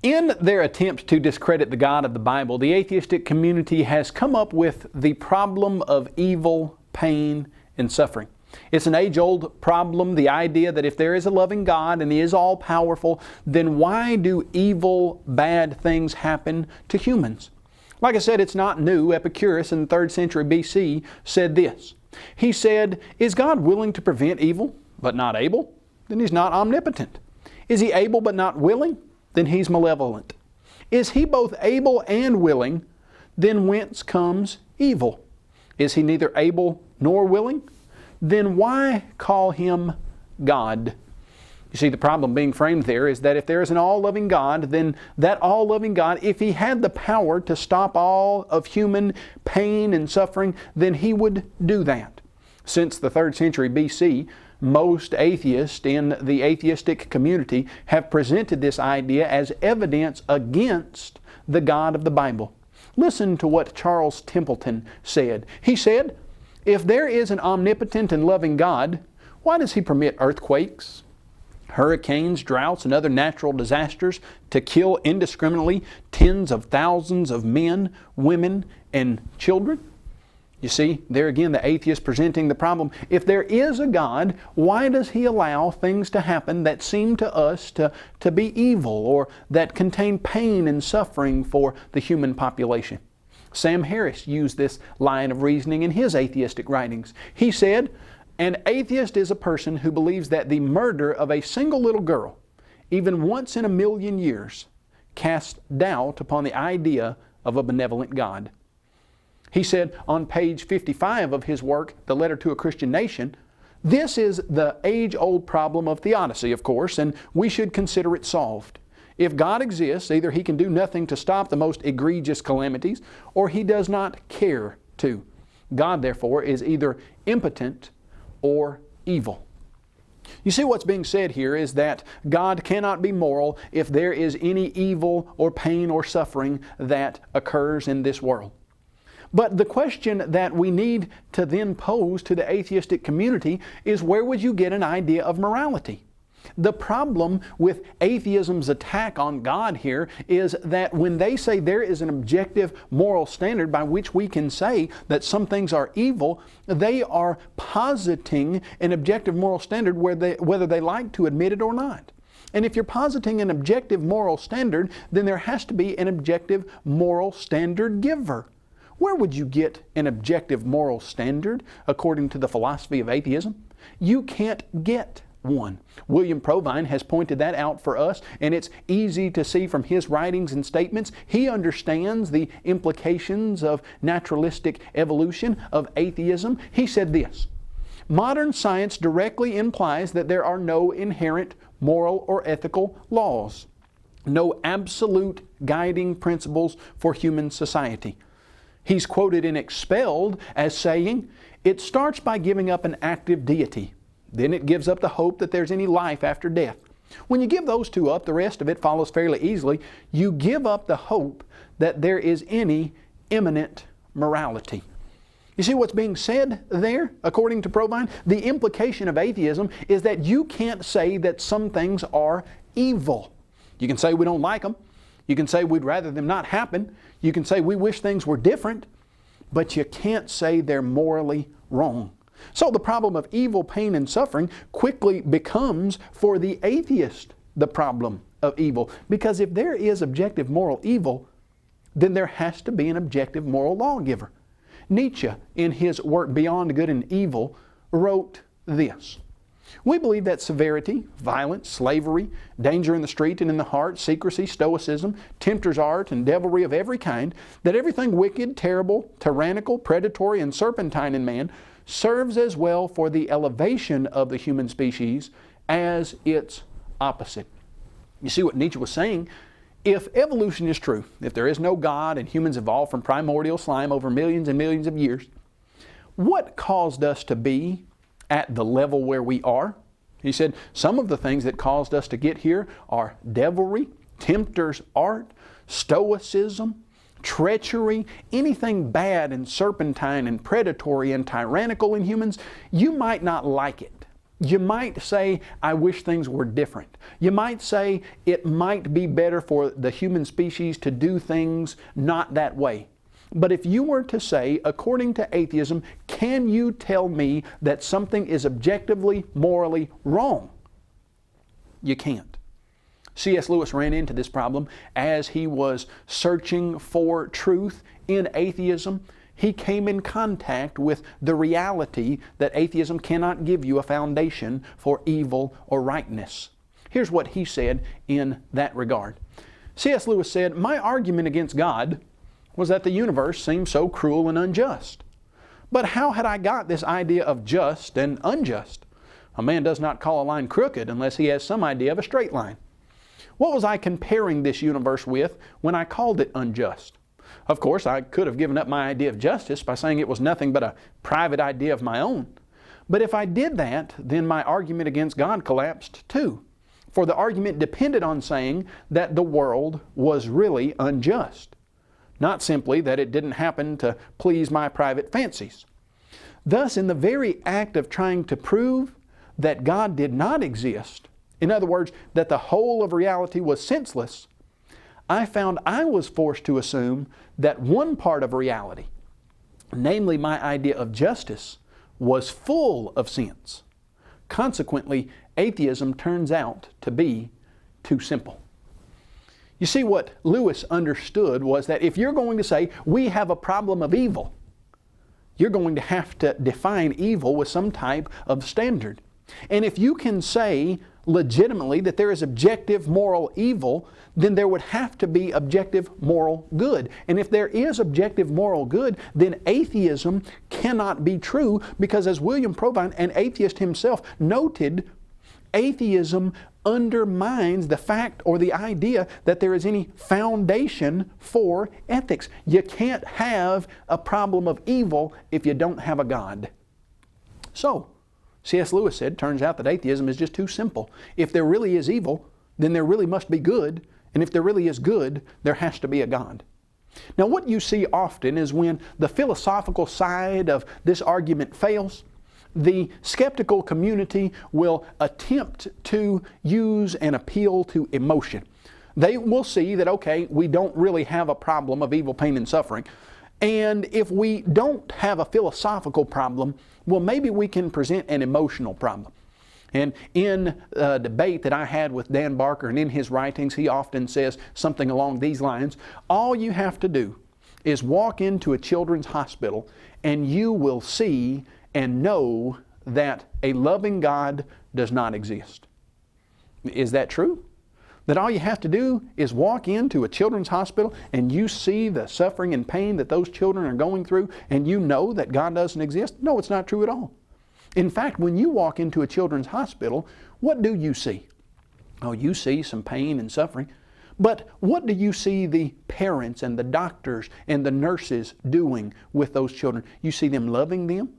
In their attempt to discredit the God of the Bible, the atheistic community has come up with the problem of evil, pain, and suffering. It's an age-old problem, the idea that if there is a loving God and He is all-powerful, then why do evil, bad things happen to humans? Like I said, it's not new. Epicurus in the 3rd century BC said this. He said, "Is God willing to prevent evil, but not able? Then He's not omnipotent. Is He able but not willing? Then He's malevolent. Is He both able and willing? Then whence comes evil? Is He neither able nor willing? Then why call Him God?" You see, the problem being framed there is that if there is an all-loving God, then that all-loving God, if He had the power to stop all of human pain and suffering, then He would do that. Since the 3rd century BC, most atheists in the atheistic community have presented this idea as evidence against the God of the Bible. Listen to what Charles Templeton said. He said, "If there is an omnipotent and loving God, why does He permit earthquakes, hurricanes, droughts, and other natural disasters to kill indiscriminately tens of thousands of men, women, and children?" You see, there again the atheist presenting the problem. If there is a God, why does He allow things to happen that seem to us to be evil or that contain pain and suffering for the human population? Sam Harris used this line of reasoning in his atheistic writings. He said, "An atheist is a person who believes that the murder of a single little girl, even once in a million years, casts doubt upon the idea of a benevolent God." He said on page 55 of his work, The Letter to a Christian Nation, "This is the age-old problem of theodicy, of course, and we should consider it solved. If God exists, either He can do nothing to stop the most egregious calamities, or He does not care to. God, therefore, is either impotent or evil." You see, what's being said here is that God cannot be moral if there is any evil or pain or suffering that occurs in this world. But the question that we need to then pose to the atheistic community is, where would you get an idea of morality? The problem with atheism's attack on God here is that when they say there is an objective moral standard by which we can say that some things are evil, they are positing an objective moral standard whether they like to admit it or not. And if you're positing an objective moral standard, then there has to be an objective moral standard giver. Where would you get an objective moral standard according to the philosophy of atheism? You can't get one. William Provine has pointed that out for us, and it's easy to see from his writings and statements. He understands the implications of naturalistic evolution, of atheism. He said this, "Modern science directly implies that there are no inherent moral or ethical laws, no absolute guiding principles for human society." He's quoted in Expelled as saying, "It starts by giving up an active deity. Then it gives up the hope that there's any life after death. When you give those two up, the rest of it follows fairly easily. You give up the hope that there is any imminent morality." You see what's being said there, according to Provine? The implication of atheism is that you can't say that some things are evil. You can say we don't like them. You can say we'd rather them not happen. You can say we wish things were different. But you can't say they're morally wrong. So the problem of evil, pain, and suffering quickly becomes, for the atheist, the problem of evil. Because if there is objective moral evil, then there has to be an objective moral lawgiver. Nietzsche, in his work Beyond Good and Evil, wrote this, "We believe that severity, violence, slavery, danger in the street and in the heart, secrecy, stoicism, tempter's art, and devilry of every kind, that everything wicked, terrible, tyrannical, predatory, and serpentine in man serves as well for the elevation of the human species as its opposite." You see what Nietzsche was saying? If evolution is true, if there is no God and humans evolved from primordial slime over millions and millions of years, what caused us to be at the level where we are? He said some of the things that caused us to get here are devilry, tempter's art, stoicism, treachery, anything bad and serpentine and predatory and tyrannical in humans. You might not like it, You might say, I wish things were different. You might say it might be better for the human species to do things not that way. But if you were to say, according to atheism, can you tell me that something is objectively, morally wrong? You can't. C.S. Lewis ran into this problem as he was searching for truth in atheism. He came in contact with the reality that atheism cannot give you a foundation for evil or rightness. Here's what he said in that regard. C.S. Lewis said, my argument against God was that the universe seemed so cruel and unjust. But how had I got this idea of just and unjust? A man does not call a line crooked unless he has some idea of a straight line. What was I comparing this universe with when I called it unjust? Of course, I could have given up my idea of justice by saying it was nothing but a private idea of my own. But if I did that, then my argument against God collapsed too. For the argument depended on saying that the world was really unjust, not simply that it didn't happen to please my private fancies. Thus, in the very act of trying to prove that God did not exist, in other words, that the whole of reality was senseless, I found I was forced to assume that one part of reality, namely my idea of justice, was full of sense. Consequently, atheism turns out to be too simple. You see, what Lewis understood was that if you're going to say, we have a problem of evil, you're going to have to define evil with some type of standard. And if you can say legitimately that there is objective moral evil, then there would have to be objective moral good. And if there is objective moral good, then atheism cannot be true, because as William Provine, an atheist himself, noted, atheism undermines the fact or the idea that there is any foundation for ethics. You can't have a problem of evil if you don't have a God. So, C.S. Lewis said, turns out that atheism is just too simple. If there really is evil, then there really must be good. And if there really is good, there has to be a God. Now, what you see often is when the philosophical side of this argument fails, the skeptical community will attempt to use and appeal to emotion. They will see that, okay, we don't really have a problem of evil, pain, and suffering. And if we don't have a philosophical problem, well, maybe we can present an emotional problem. And in a debate that I had with Dan Barker, and in his writings, he often says something along these lines: all you have to do is walk into a children's hospital and you will see and know that a loving God does not exist. Is that true? That all you have to do is walk into a children's hospital and you see the suffering and pain that those children are going through and you know that God doesn't exist? No, it's not true at all. In fact, when you walk into a children's hospital, what do you see? Oh, you see some pain and suffering. But what do you see the parents and the doctors and the nurses doing with those children? You see them loving them,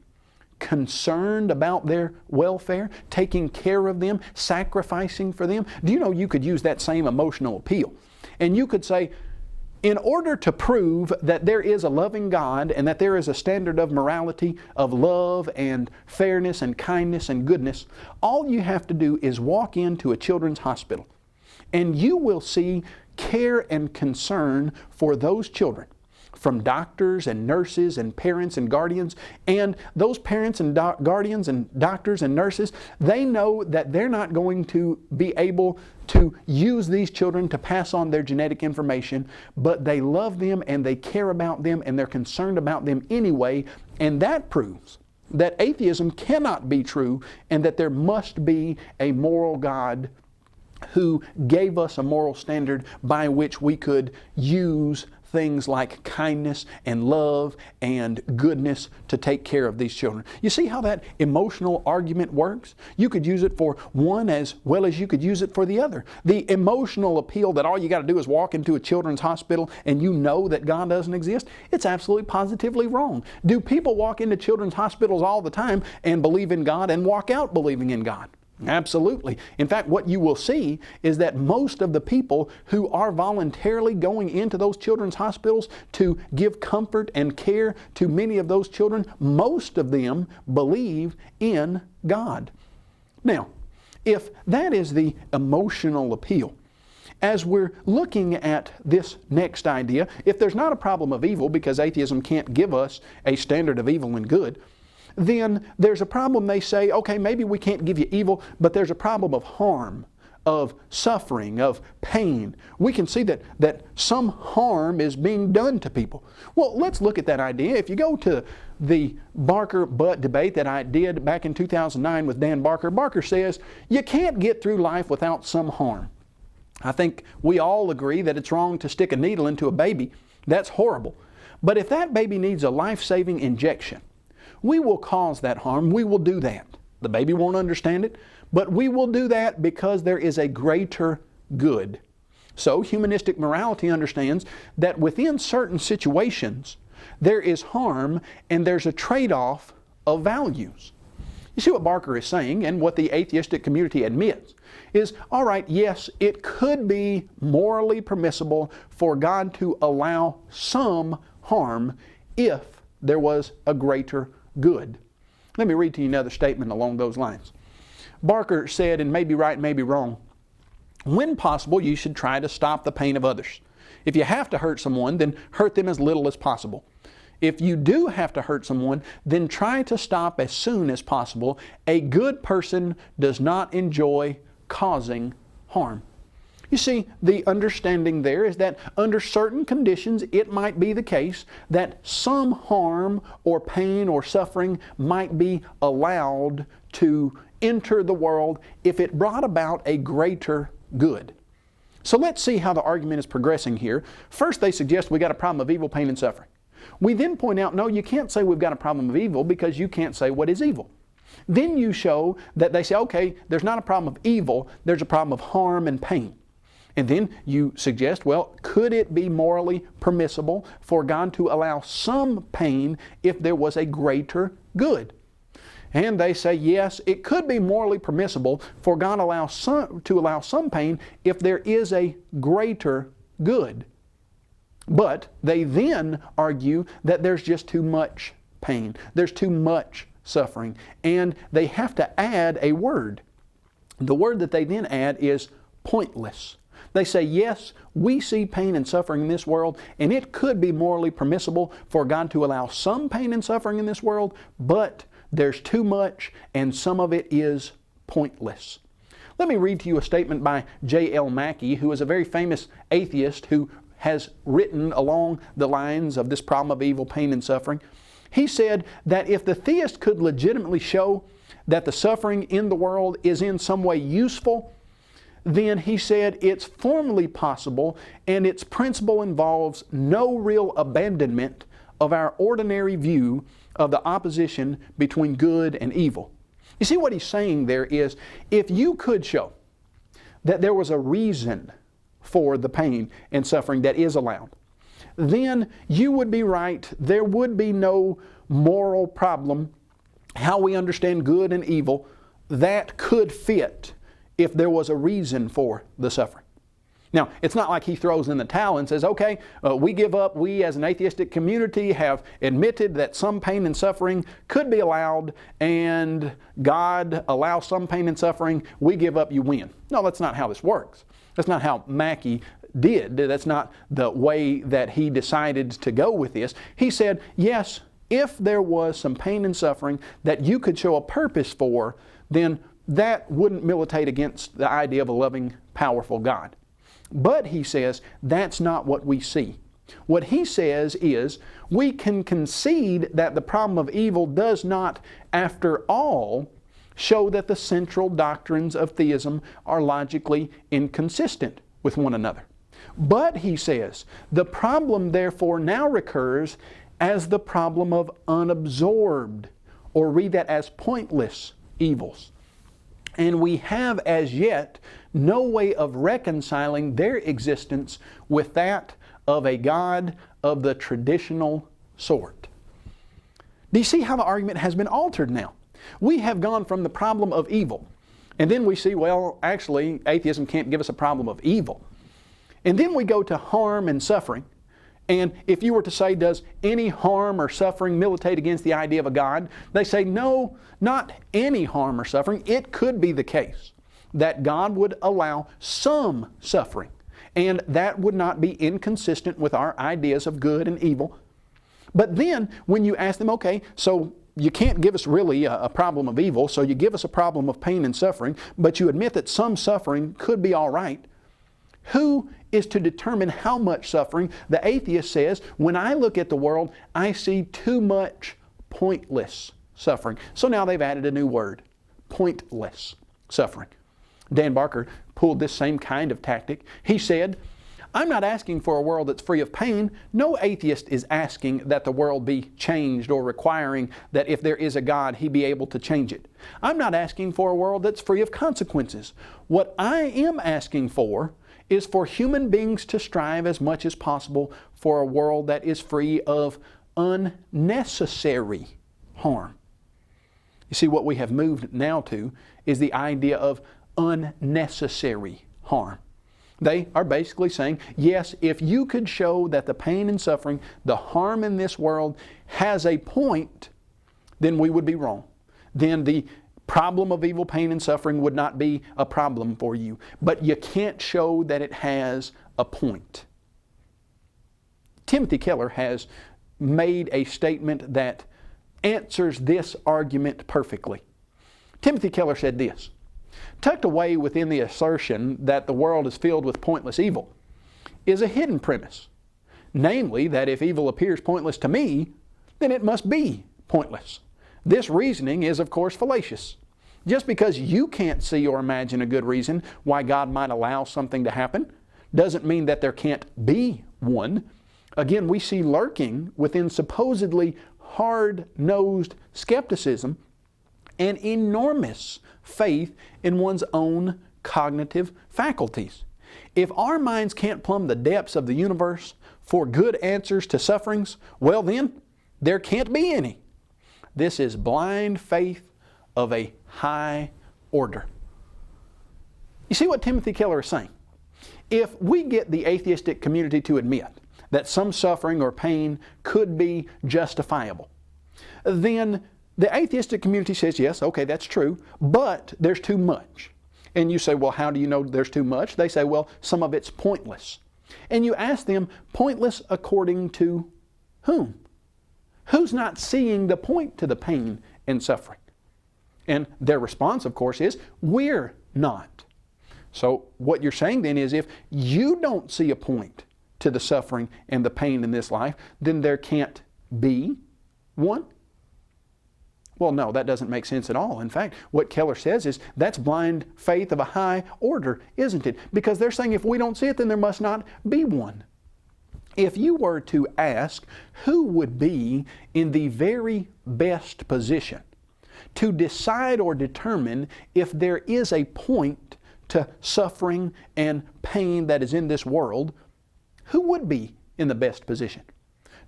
concerned about their welfare, taking care of them, sacrificing for them. Do you know you could use that same emotional appeal? And you could say, in order to prove that there is a loving God and that there is a standard of morality, of love and fairness and kindness and goodness, all you have to do is walk into a children's hospital and you will see care and concern for those children from doctors and nurses and parents and guardians. And those parents and guardians and doctors and nurses, they know that they're not going to be able to use these children to pass on their genetic information, but they love them and they care about them and they're concerned about them anyway. And that proves that atheism cannot be true and that there must be a moral God who gave us a moral standard by which we could use things like kindness and love and goodness to take care of these children. You see how that emotional argument works? You could use it for one as well as you could use it for the other. The emotional appeal that all you got to do is walk into a children's hospital and you know that God doesn't exist, it's absolutely positively wrong. Do people walk into children's hospitals all the time and believe in God and walk out believing in God? Absolutely. In fact, what you will see is that most of the people who are voluntarily going into those children's hospitals to give comfort and care to many of those children, most of them believe in God. Now, if that is the emotional appeal, as we're looking at this next idea, if there's not a problem of evil, because atheism can't give us a standard of evil and good, then there's a problem. They say, okay, maybe we can't give you evil, but there's a problem of harm, of suffering, of pain. We can see that some harm is being done to people. Well, let's look at that idea. If you go to the Barker-Butt debate that I did back in 2009 with Dan Barker, Barker says, you can't get through life without some harm. I think we all agree that it's wrong to stick a needle into a baby. That's horrible. But if that baby needs a life-saving injection, we will cause that harm. We will do that. The baby won't understand it, but we will do that because there is a greater good. So humanistic morality understands that within certain situations, there is harm and there's a trade-off of values. You see what Barker is saying, and what the atheistic community admits, is, all right, yes, it could be morally permissible for God to allow some harm if there was a greater good. Let me read to you another statement along those lines. Barker said, and may be right, may be wrong, when possible, you should try to stop the pain of others. If you have to hurt someone, then hurt them as little as possible. If you do have to hurt someone, then try to stop as soon as possible. A good person does not enjoy causing harm. You see, the understanding there is that under certain conditions, it might be the case that some harm or pain or suffering might be allowed to enter the world if it brought about a greater good. So let's see how the argument is progressing here. First, they suggest we got a problem of evil, pain, and suffering. We then point out, no, you can't say we've got a problem of evil because you can't say what is evil. Then you show that they say, okay, there's not a problem of evil, there's a problem of harm and pain. And then you suggest, well, could it be morally permissible for God to allow some pain if there was a greater good? And they say, yes, it could be morally permissible for God to allow some pain if there is a greater good. But they then argue that there's just too much pain. There's too much suffering. And they have to add a word. The word that they then add is pointless. They say, yes, we see pain and suffering in this world, and it could be morally permissible for God to allow some pain and suffering in this world, but there's too much, and some of it is pointless. Let me read to you a statement by J.L. Mackie, who is a very famous atheist who has written along the lines of this problem of evil, pain, and suffering. He said that if the theist could legitimately show that the suffering in the world is in some way useful, then he said it's formally possible and its principle involves no real abandonment of our ordinary view of the opposition between good and evil. You see what he's saying there is, if you could show that there was a reason for the pain and suffering that is allowed, then you would be right. There would be no moral problem, how we understand good and evil, that could fit if there was a reason for the suffering. Now, it's not like he throws in the towel and says, okay, we give up. We as an atheistic community have admitted that some pain and suffering could be allowed, and God allows some pain and suffering. We give up, you win. No, that's not how this works. That's not how Mackie did. That's not the way that he decided to go with this. He said, yes, if there was some pain and suffering that you could show a purpose for, then that wouldn't militate against the idea of a loving, powerful God. But he says that's not what we see. What he says is we can concede that the problem of evil does not, after all, show that the central doctrines of theism are logically inconsistent with one another. But, he says, the problem therefore now recurs as the problem of unabsorbed, or read that as pointless evils. And we have as yet no way of reconciling their existence with that of a God of the traditional sort. Do you see how the argument has been altered now? We have gone from the problem of evil, and then we see, well, actually, atheism can't give us a problem of evil. And then we go to harm and suffering, And if you were to say, does any harm or suffering militate against the idea of a God? They say, no, not any harm or suffering. It could be the case that God would allow some suffering, and that would not be inconsistent with our ideas of good and evil. But then, when you ask them, okay, so you can't give us really a problem of evil, so you give us a problem of pain and suffering, but you admit that some suffering could be all right. Who is to determine how much suffering? The atheist says, when I look at the world, I see too much pointless suffering. So now they've added a new word, pointless suffering. Dan Barker pulled this same kind of tactic. He said, I'm not asking for a world that's free of pain. No atheist is asking that the world be changed or requiring that if there is a God, He be able to change it. I'm not asking for a world that's free of consequences. What I am asking for is for human beings to strive as much as possible for a world that is free of unnecessary harm. You see, what we have moved now to is the idea of unnecessary harm. They are basically saying, yes, if you could show that the pain and suffering, the harm in this world has a point, then we would be wrong. Then the problem of evil, pain, and suffering would not be a problem for you. But you can't show that it has a point. Timothy Keller has made a statement that answers this argument perfectly. Timothy Keller said this, tucked away within the assertion that the world is filled with pointless evil is a hidden premise, namely that if evil appears pointless to me, then it must be pointless. This reasoning is, of course, fallacious. Just because you can't see or imagine a good reason why God might allow something to happen doesn't mean that there can't be one. Again, we see lurking within supposedly hard-nosed skepticism an enormous faith in one's own cognitive faculties. If our minds can't plumb the depths of the universe for good answers to sufferings, well then, there can't be any. This is blind faith of a high order. You see what Timothy Keller is saying? If we get the atheistic community to admit that some suffering or pain could be justifiable, then the atheistic community says, yes, okay, that's true, but there's too much. And you say, well, how do you know there's too much? They say, well, some of it's pointless. And you ask them, pointless according to whom? Who's not seeing the point to the pain and suffering? And their response, of course, is, we're not. So what you're saying then is, if you don't see a point to the suffering and the pain in this life, then there can't be one? Well, no, that doesn't make sense at all. In fact, what Keller says is that's blind faith of a high order, isn't it? Because they're saying if we don't see it, then there must not be one. If you were to ask who would be in the very best position to decide or determine if there is a point to suffering and pain that is in this world, who would be in the best position?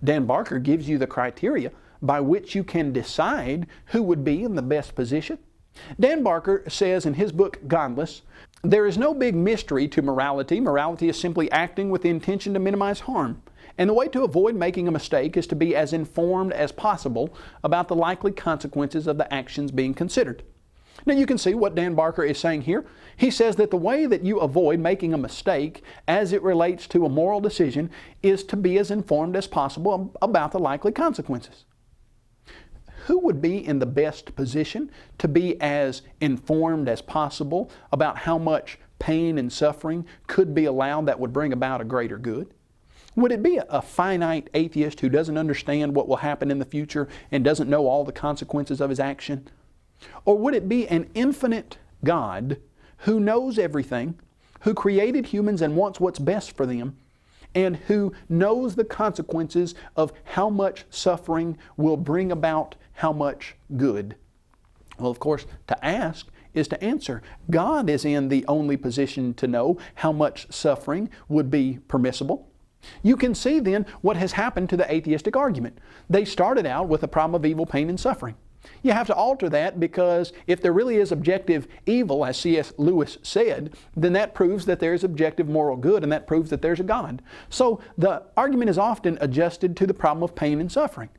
Dan Barker gives you the criteria by which you can decide who would be in the best position. Dan Barker says in his book, Godless, there is no big mystery to morality. Morality is simply acting with the intention to minimize harm. And the way to avoid making a mistake is to be as informed as possible about the likely consequences of the actions being considered. Now you can see what Dan Barker is saying here. He says that the way that you avoid making a mistake as it relates to a moral decision is to be as informed as possible about the likely consequences. Who would be in the best position to be as informed as possible about how much pain and suffering could be allowed that would bring about a greater good? Would it be a finite atheist who doesn't understand what will happen in the future and doesn't know all the consequences of his action? Or would it be an infinite God who knows everything, who created humans and wants what's best for them, and who knows the consequences of how much suffering will bring about how much good? Well, of course, to ask is to answer. God is in the only position to know how much suffering would be permissible. You can see then what has happened to the atheistic argument. They started out with a problem of evil, pain, and suffering. You have to alter that, because if there really is objective evil, as C.S. Lewis said, then that proves that there is objective moral good, and that proves that there's a God. So the argument is often adjusted to the problem of pain and suffering.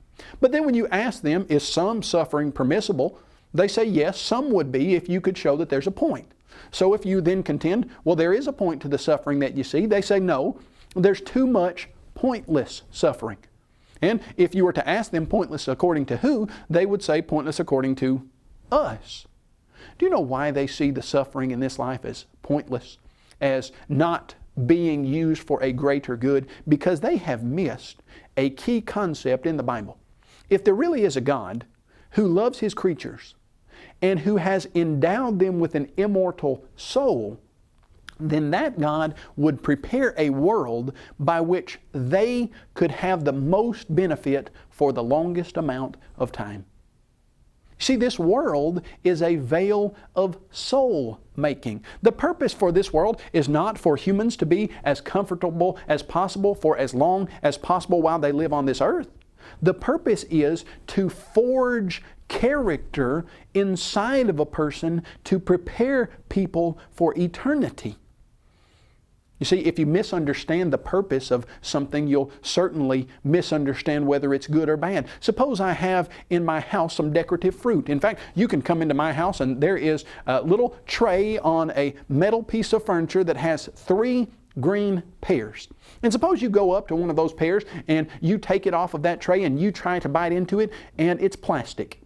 But then when you ask them, is some suffering permissible? They say yes, some would be if you could show that there's a point. So if you then contend, well, there is a point to the suffering that you see, they say no, there's too much pointless suffering. And if you were to ask them pointless according to who, they would say pointless according to us. Do you know why they see the suffering in this life as pointless, as not being used for a greater good? Because they have missed a key concept in the Bible. If there really is a God who loves His creatures and who has endowed them with an immortal soul, then that God would prepare a world by which they could have the most benefit for the longest amount of time. See, this world is a veil of soul making. The purpose for this world is not for humans to be as comfortable as possible for as long as possible while they live on this earth. The purpose is to forge character inside of a person to prepare people for eternity. You see, if you misunderstand the purpose of something, you'll certainly misunderstand whether it's good or bad. Suppose I have in my house some decorative fruit. In fact, you can come into my house and there is a little tray on a metal piece of furniture that has 3 green pears. And suppose you go up to one of those pears and you take it off of that tray and you try to bite into it, and it's plastic.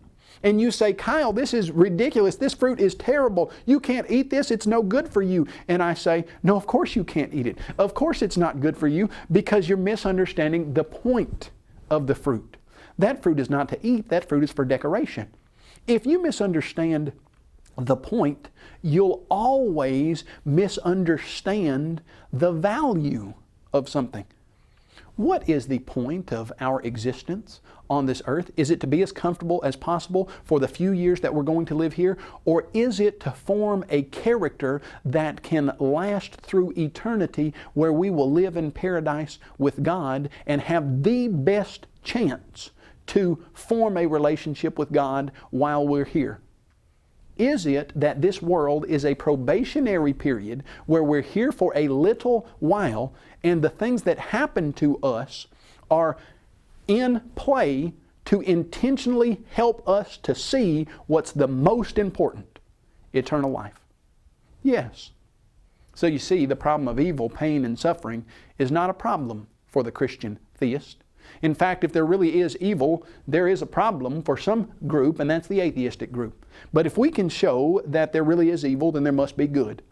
And you say, Kyle, this is ridiculous. This fruit is terrible. You can't eat this. It's no good for you. And I say, no, of course you can't eat it. Of course it's not good for you, because you're misunderstanding the point of the fruit. That fruit is not to eat. That fruit is for decoration. If you misunderstand the point, you'll always misunderstand the value of something. What is the point of our existence on this earth? Is it to be as comfortable as possible for the few years that we're going to live here? Or is it to form a character that can last through eternity, where we will live in paradise with God and have the best chance to form a relationship with God while we're here? Is it that this world is a probationary period where we're here for a little while, and the things that happen to us are in play to intentionally help us to see what's the most important? Eternal life. Yes. So you see, the problem of evil, pain, and suffering is not a problem for the Christian theist. In fact, if there really is evil, there is a problem for some group, and that's the atheistic group. But if we can show that there really is evil, then there must be good.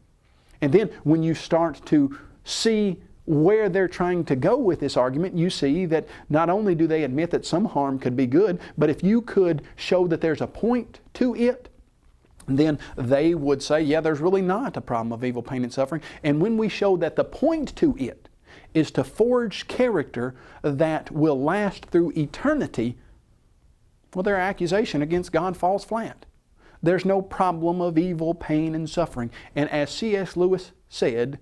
And then when you start to see where they're trying to go with this argument, you see that not only do they admit that some harm could be good, but if you could show that there's a point to it, then they would say, yeah, there's really not a problem of evil, pain, and suffering. And when we show that the point to it is to forge character that will last through eternity, well, their accusation against God falls flat. There's no problem of evil, pain, and suffering. And as C.S. Lewis said,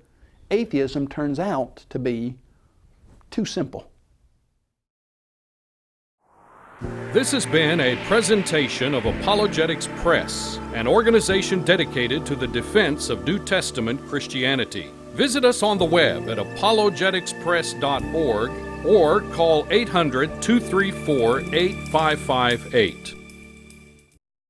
atheism turns out to be too simple. This has been a presentation of Apologetics Press, an organization dedicated to the defense of New Testament Christianity. Visit us on the web at apologeticspress.org or call 800-234-8558.